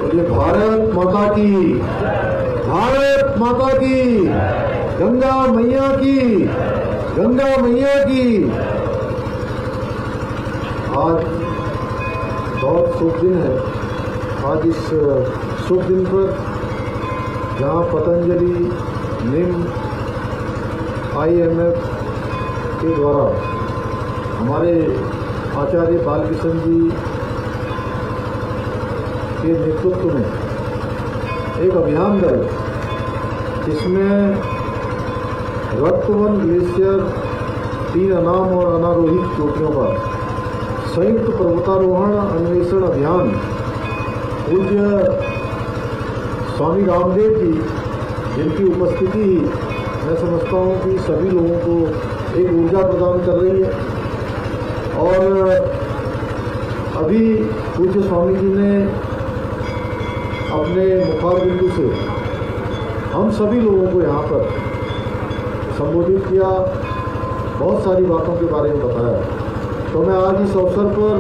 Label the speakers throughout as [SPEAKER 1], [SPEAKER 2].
[SPEAKER 1] ये भारत माता की, भारत माता की, गंगा मैया की, गंगा मैया की। आज बहुत शुभ दिन है। आज इस शुभ दिन पर जहाँ पतंजलि, निम, IMF के द्वारा हमारे आचार्य बालकृष्ण जी के नेतृत्व में एक अभियान दल, जिसमें रक्तवन ग्लेशियर, 3 अनाम और अनारोहित चोटियों पर संयुक्त पर्वतारोहण अन्वेषण अभियान, पूज्य स्वामी रामदेव जी, जिनकी उपस्थिति मैं समझता हूँ कि सभी लोगों को एक ऊर्जा प्रदान कर रही है। और अभी पूज्य स्वामी जी ने अपने मुखारबिंदु से हम सभी लोगों को यहाँ पर संबोधित किया, बहुत सारी बातों के बारे में बताया। तो मैं आज इस अवसर पर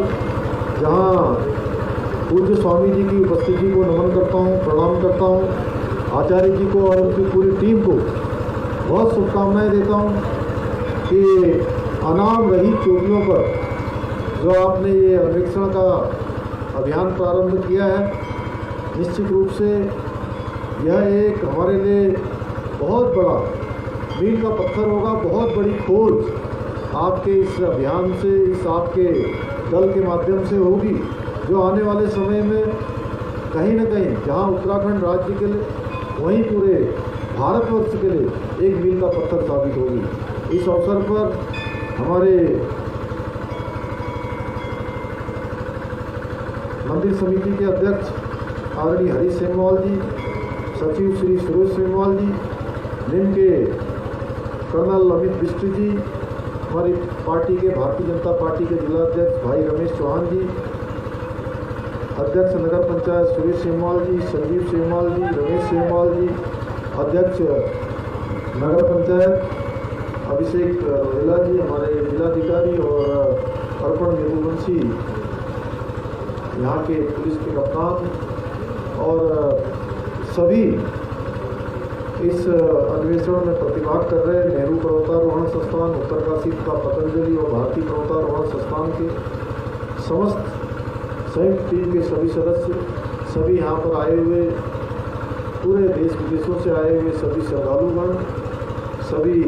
[SPEAKER 1] जहाँ पूज्य स्वामी जी की उपस्थिति को नमन करता हूँ, प्रणाम करता हूँ, आचार्य जी को और उनकी पूरी टीम को बहुत शुभकामनाएं देता हूँ कि अनाम रहित चोटियों पर जो आपने ये अन्वेषण का अभियान प्रारंभ किया है, निश्चित रूप से यह एक हमारे लिए बहुत बड़ा मील का पत्थर होगा, बहुत बड़ी खोज आपके इस अभियान से, इस आपके दल के माध्यम से होगी, जो आने वाले समय में कहीं न कहीं जहां उत्तराखंड राज्य के लिए, वहीं पूरे भारतवर्ष के लिए एक मील का पत्थर साबित होगी। इस अवसर पर हमारे मंदिर समिति के अध्यक्ष आदरणीय हरीश सेमवाल जी, सचिव श्री सुरेश सेमवाल जी, निम के कर्नल अमित बिष्ट जी, हमारी पार्टी के भारतीय जनता पार्टी के जिलाध्यक्ष भाई रमेश चौहान जी, अध्यक्ष नगर पंचायत सुरेश सेमवाल जी, संजीव सेमवाल जी, रमेश सेमवाल जी, अध्यक्ष नगर पंचायत अभिषेक रोहेला जी, हमारे जिलाधिकारी और अर्पण यदुवंशी, यहाँ के पुलिस के कप्तान और सभी इस अन्वेषण में प्रतिभाग कर रहे नेहरू पर्वतारोहण संस्थान, उत्तरकाशी का पतंजलि और भारतीय पर्वतारोहण संस्थान के समस्त संयुक्त टीम के सभी सदस्य, सभी यहाँ पर आए हुए, पूरे देश विदेशों से आए हुए सभी श्रद्धालुगण, सभी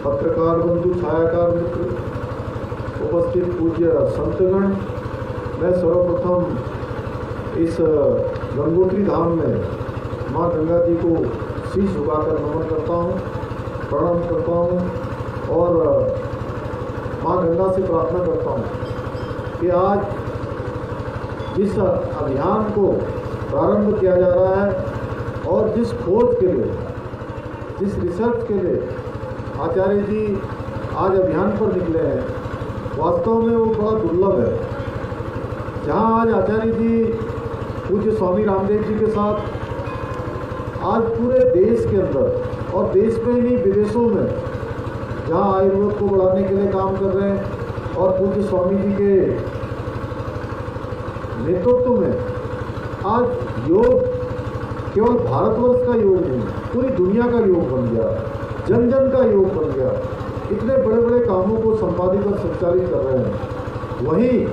[SPEAKER 1] पत्रकार बंधु, छायाकार मित्र, उपस्थित पूज्य संतगण, मैं सर्वप्रथम इस गंगोत्री धाम में माँ गंगा जी को शीश झुकाकर नमन करता हूँ, प्रणाम करता हूँ और माँ गंगा से प्रार्थना करता हूँ कि आज जिस अभियान को प्रारंभ किया जा रहा है और जिस खोज के लिए, जिस रिसर्च के लिए आचार्य जी आज अभियान पर निकले हैं, वास्तव में वो बड़ा दुर्लभ है। जहाँ आज आचार्य जी पूज्य स्वामी रामदेव जी के साथ आज पूरे देश के अंदर और देश में ही नहीं विदेशों में जहाँ आयुर्वेद को बढ़ाने के लिए काम कर रहे हैं और पूज्य स्वामी जी के नेतृत्व में आज योग केवल भारतवर्ष का योग नहीं, पूरी दुनिया का योग बन गया, जन जन का योग बन गया। इतने बड़े बड़े कामों को संपादित और संचालित कर रहे हैं। वहीं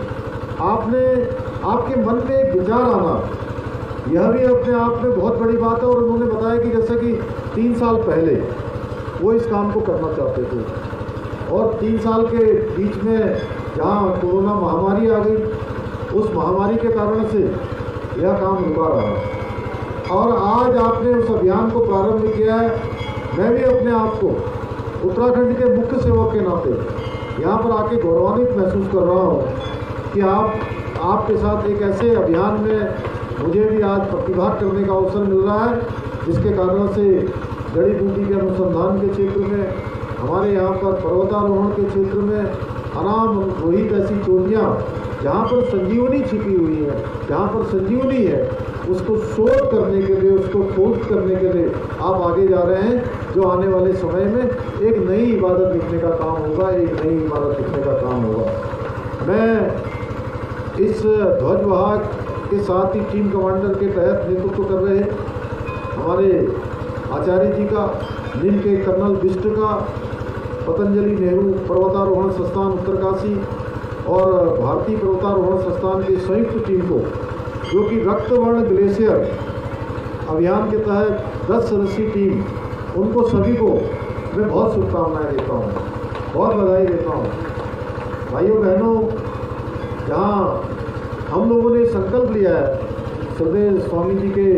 [SPEAKER 1] आपके मन में एक विचार आना, यह भी अपने आप में बहुत बड़ी बात है। और उन्होंने बताया कि जैसे कि 3 साल पहले वो इस काम को करना चाहते थे और 3 साल के बीच में जहाँ कोरोना महामारी आ गई, उस महामारी के कारण से यह काम रुका रहा और आज आपने उस अभियान को प्रारंभ किया है। मैं भी अपने आप को उत्तराखंड के मुख्य सेवक के नाते यहाँ पर आके गौरवान्वित महसूस कर रहा हूँ कि आपके साथ एक ऐसे अभियान में मुझे भी आज प्रतिभाग करने का अवसर मिल रहा है, जिसके कारण से जड़ी बूटी के अनुसंधान के क्षेत्र में, हमारे यहाँ पर पर्वतारोहण के क्षेत्र में अनाम रोहित ऐसी चोटियाँ जहाँ पर संजीवनी छिपी हुई है, जहाँ पर संजीवनी है, उसको शोध करने के लिए, उसको खोज करने के लिए आप आगे जा रहे हैं, जो आने वाले समय में एक नई इबादत लिखने का काम होगा, एक नई इबादत लिखने का काम होगा। मैं इस ध्वजवाहक के साथ ही टीम कमांडर के तहत नेतृत्व कर रहे हमारे आचार्य जी का, नील के कर्नल बिष्ट का, पतंजलि नेहरू पर्वतारोहण संस्थान उत्तरकाशी और भारतीय पर्वतारोहण संस्थान की संयुक्त टीम को, जो कि रक्तवर्ण ग्लेशियर अभियान के तहत 10 सदस्यीय टीम, उनको सभी को मैं बहुत शुभकामनाएं देता हूँ, बहुत बधाई देता हूँ। भाइयों बहनों, जहाँ हम लोगों ने संकल्प लिया है श्रद्धेय स्वामी जी के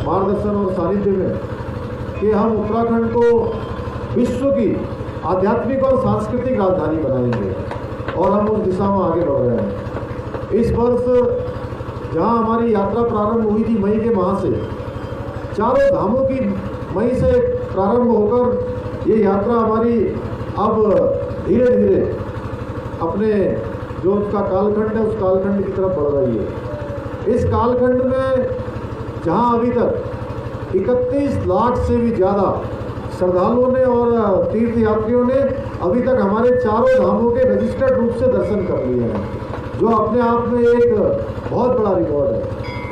[SPEAKER 1] मार्गदर्शन और सानिध्य में कि हम उत्तराखंड को विश्व की आध्यात्मिक और सांस्कृतिक राजधानी बनाएंगे, और हम उस दिशा में आगे बढ़ रहे हैं। इस वर्ष जहाँ हमारी यात्रा प्रारंभ हुई थी मई के माह से, चारों धामों की मई से प्रारंभ होकर ये यात्रा हमारी अब धीरे धीरे अपने जो उसका कालखंड है उस कालखंड की तरफ बढ़ रही है। इस कालखंड में जहाँ अभी तक 31 लाख से भी ज़्यादा श्रद्धालुओं ने और तीर्थ यात्रियों ने अभी तक हमारे चारों धामों के रजिस्टर्ड रूप से दर्शन कर लिए हैं, जो अपने आप में एक बहुत बड़ा रिकॉर्ड है।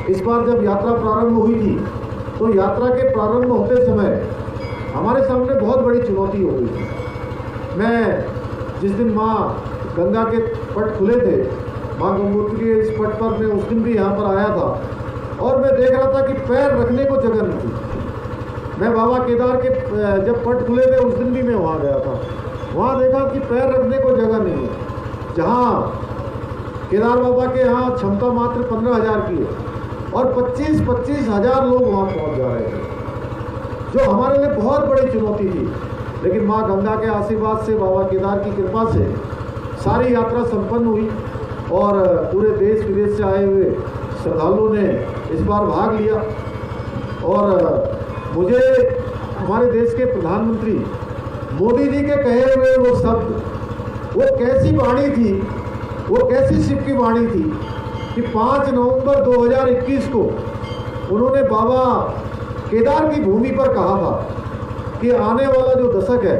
[SPEAKER 1] इस बार जब यात्रा प्रारंभ हुई थी तो यात्रा के प्रारंभ होते समय हमारे सामने बहुत बड़ी चुनौती हो गई थी। मैं जिस दिन माँ गंगा के पट खुले थे, माँ गंगोत्री के इस पट पर मैं उस दिन भी यहाँ पर आया था, और मैं देख रहा था कि पैर रखने को जगह नहीं थी। मैं बाबा केदार के जब पट खुले थे उस दिन भी मैं वहाँ गया था, वहाँ देखा कि पैर रखने को जगह नहीं है। जहाँ केदार बाबा के यहाँ क्षमता मात्र 15,000 की है और 25-25 हज़ार लोग वहाँ पहुँच जा रहे थे, जो हमारे लिए बहुत बड़ी चुनौती थी। लेकिन माँ गंगा के आशीर्वाद से, बाबा केदार की कृपा से सारी यात्रा संपन्न हुई और पूरे देश विदेश से आए हुए श्रद्धालुओं ने इस बार भाग लिया। और मुझे हमारे देश के प्रधानमंत्री मोदी जी के कहे हुए वो शब्द, वो कैसी वाणी थी, वो कैसी शिव की वाणी थी कि 5 नवंबर 2021 को उन्होंने बाबा केदार की भूमि पर कहा था कि आने वाला जो दशक है,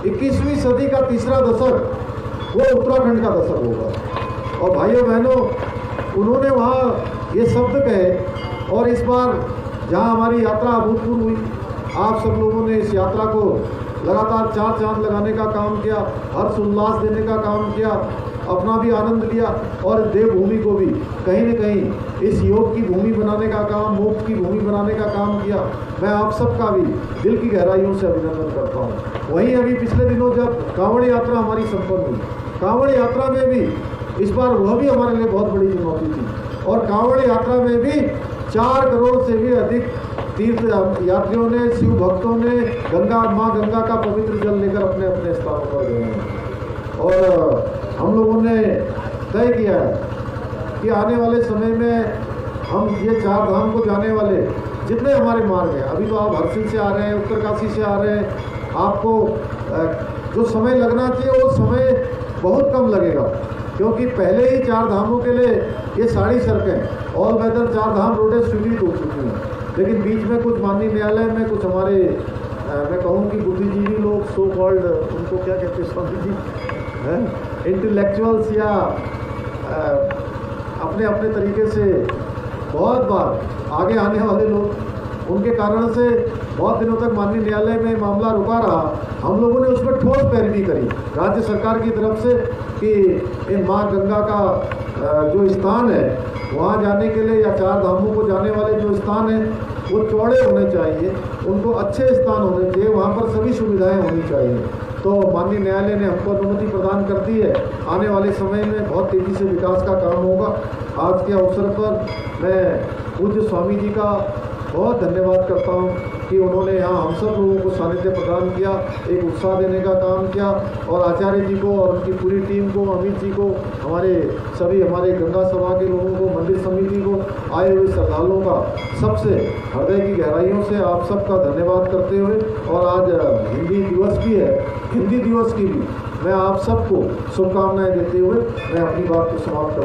[SPEAKER 1] 21वीं सदी का तीसरा दशक, वो उत्तराखंड का दशक होगा। और भाइयों बहनों, उन्होंने वहाँ ये शब्द कहे, और इस बार जहाँ हमारी यात्रा अभूतपूर्व हुई, आप सब लोगों ने इस यात्रा को लगातार 4 चांद लगाने का काम किया, हर्ष उल्लास देने का काम किया, अपना भी आनंद लिया, और देवभूमि को भी कहीं न कहीं इस योग की भूमि बनाने का काम, मोक्ष की भूमि बनाने का काम किया। मैं आप सबका भी दिल की गहराइयों से अभिनंदन करता हूँ। वहीं अभी पिछले दिनों जब कांवड़ यात्रा हमारी संपन्न हुई, कांवड़ यात्रा में भी इस बार वह भी हमारे लिए बहुत बड़ी चुनौती थी, और कांवड़ यात्रा में भी 4 करोड़ से भी अधिक तीर्थ यात्रियों ने, शिव भक्तों ने गंगा, माँ गंगा का पवित्र जल लेकर अपने अपने स्थानों पर गए हैं। और हम लोगों ने तय किया है कि आने वाले समय में हम ये 4 धाम को जाने वाले जितने हमारे मार्ग हैं, अभी तो आप हरसिल से आ रहे हैं, उत्तरकाशी से आ रहे हैं, आपको जो समय लगना चाहिए वो समय बहुत कम लगेगा, क्योंकि पहले ही 4 धामों के लिए ये सारी सड़कें ऑल वेदर 4 धाम रोडें स्वीकृत हो चुकी हैं। लेकिन बीच में कुछ माननीय न्यायालय में कुछ हमारे मैं कहूँ कि बुद्धिजीवी लोग, सो कॉल्ड, उनको क्या कहते हैं स्वामी जी, हैं इंटेलेक्चुअल्स, या अपने अपने तरीके से बहुत बार आगे आने वाले लोग, उनके कारण से बहुत दिनों तक माननीय न्यायालय में मामला रुका रहा। हम लोगों ने उसमें ठोस पैरवी करी राज्य सरकार की तरफ से कि इन माँ गंगा का जो स्थान है वहाँ जाने के लिए, या 4 धामों को जाने वाले जो स्थान हैं वो चौड़े होने चाहिए, उनको अच्छे स्थान होने चाहिए, वहाँ पर सभी सुविधाएं होनी चाहिए। तो माननीय न्यायालय ने हमको अनुमति प्रदान कर दी है। आने वाले समय में बहुत तेज़ी से विकास का काम होगा। आज के अवसर पर मैं पूज्य स्वामी जी का बहुत धन्यवाद करता हूँ कि उन्होंने यहाँ हम सब लोगों को सानिध्य प्रदान किया, एक उत्साह देने का काम किया, और आचार्य जी को और उनकी पूरी टीम को, अमित जी को, हमारे गंगा सभा के लोगों को, मंदिर समिति को, आए हुए श्रद्धालुओं का सबसे हृदय की गहराइयों से आप सबका धन्यवाद करते हुए, और आज हिंदी दिवस भी है, हिंदी दिवस की भी मैं आप सबको शुभकामनाएं देते हुए मैं अपनी बात को समाप्त